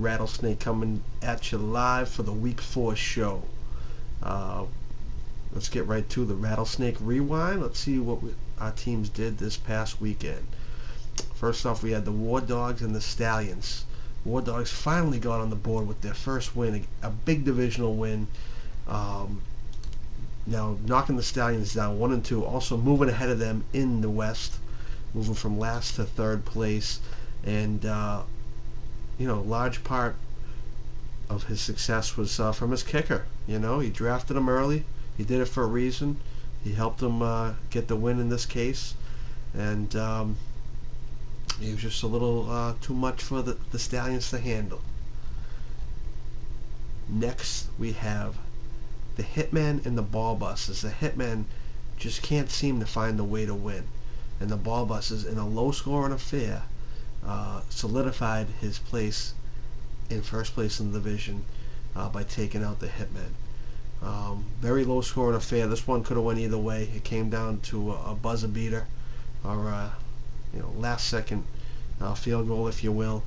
Rattlesnake coming at you live for the Week 4 show. Let's get right to the Rattlesnake Rewind. Let's see what our teams did this past weekend. First off, we had the War Dogs and the Stallions. War Dogs finally got on the board with their first win, a big divisional win. Now knocking the Stallions down 1-2, also moving ahead of them in the West, moving from last to third place, and large part of his success was from his kicker. He drafted him early. He did it for a reason. He helped him get the win in this case, and he was just a little too much for the Stallions to handle. Next, we have the Hitmen and the Ball Busters. The Hitmen just can't seem to find a way to win, and the Ball Busters, in a low-scoring affair, solidified his place in first place in the division by taking out the Hitmen. Very low-scoring affair. This one could have went either way. It came down to a buzzer beater, or last-second field goal, if you will,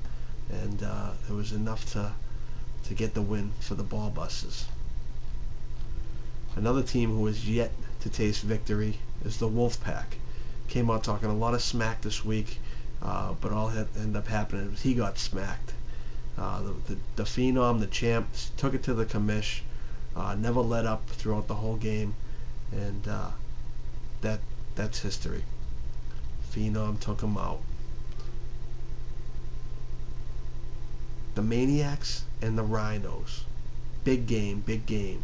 and it was enough to get the win for the Ball Busters. Another team who has yet to taste victory is the Wolfpack. Came out talking a lot of smack this week, but all that ended up happening was he got smacked. The Phenom, the champ, took it to the commish. Never let up throughout the whole game, and that's history. Phenom took him out. The Maniacs and the Rhinos. Big game, big game.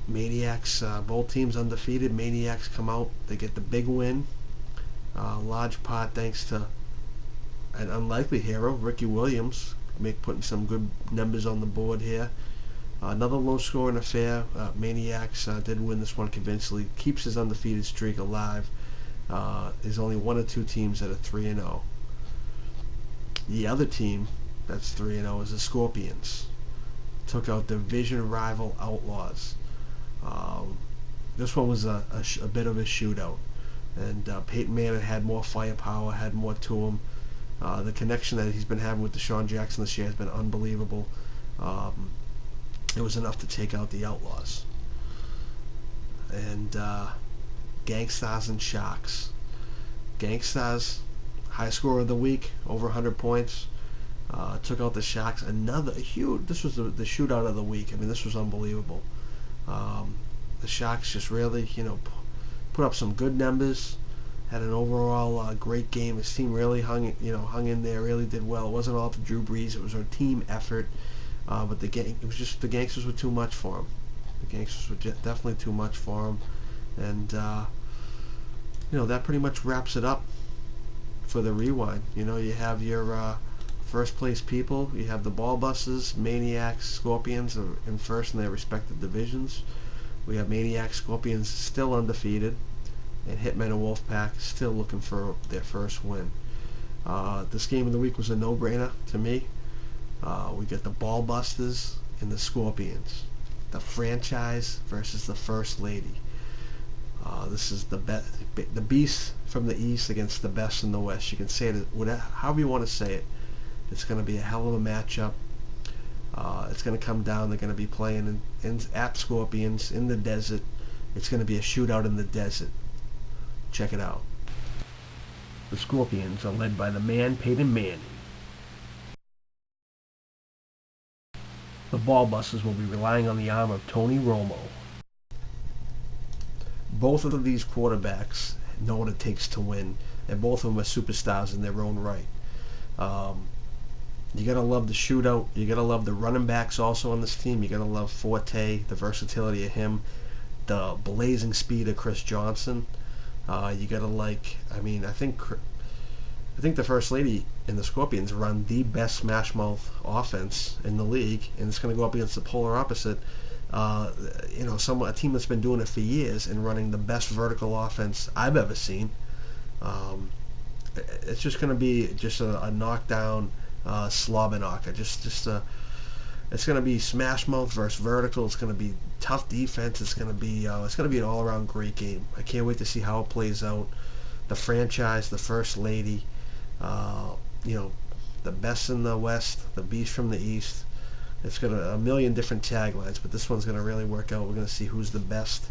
Maniacs, both teams undefeated. Maniacs come out, they get the big win. Large part thanks to an unlikely hero, Ricky Williams, putting some good numbers on the board here. Another low-scoring affair. Maniacs did win this one convincingly, keeps his undefeated streak alive. There's only one or two teams that are 3-0. The other team that's 3-0 is the Scorpions. Took out division rival Outlaws. This one was a bit of a shootout, and Peyton Manning had more firepower, had more to him. The connection that he's been having with Deshaun Jackson this year has been unbelievable. It was enough to take out the Outlaws. And Gangstars and Sharks. Gangstars, high scorer of the week, over 100 points. Took out the Sharks. Another huge. This was the shootout of the week. I mean, this was unbelievable. The Sharks just really, put up some good numbers. Had an overall great game. His team really hung in there. Really did well. It wasn't all to Drew Brees. It was a team effort. But it was just the Gangsters were too much for him. The Gangsters were definitely too much for him. And that pretty much wraps it up for the rewind. You have your first place people. You have the Ball Busters, Maniacs, Scorpions are in first in their respective divisions. We have Maniacs, Scorpions still undefeated, and Hitmen and Wolfpack still looking for their first win. This game of the week was a no-brainer to me. We got the Ball Busters and the Scorpions. The franchise versus the First Lady. This is the beast from the East against the best in the West. You can say it however you want to say it. It's going to be a hell of a matchup. It's going to come down. They're going to be playing at Scorpions in the desert. It's going to be a shootout in the desert. Check it out. The Scorpions are led by the man Peyton Manning. The Ball Busters will be relying on the arm of Tony Romo. Both of these quarterbacks know what it takes to win, and both of them are superstars in their own right. You gotta love the shootout. You gotta love the running backs also on this team. You gotta love Forte, the versatility of him, the blazing speed of Chris Johnson. You gotta like. I think the First Lady and the Scorpions run the best smash mouth offense in the league, and it's gonna go up against the polar opposite. A team that's been doing it for years and running the best vertical offense I've ever seen. It's just going to be just a knockdown, slobber knocker. It's going to be smash mouth versus vertical. It's going to be tough defense. It's going to be an all-around great game. I can't wait to see how it plays out. The franchise, the First Lady, the best in the West, the beast from the East. It's got a million different taglines, but this one's going to really work out. We're going to see who's the best.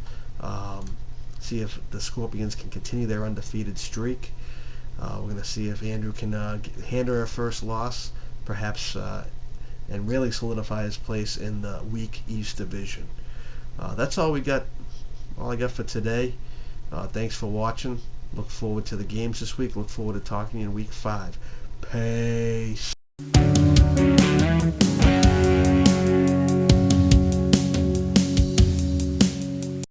See if the Scorpions can continue their undefeated streak. We're going to see if Andrew can handle her first loss, perhaps, and really solidify his place in the weak East Division. That's all we got. All I got for today. Thanks for watching. Look forward to the games this week. Look forward to talking to you in week 5. Peace.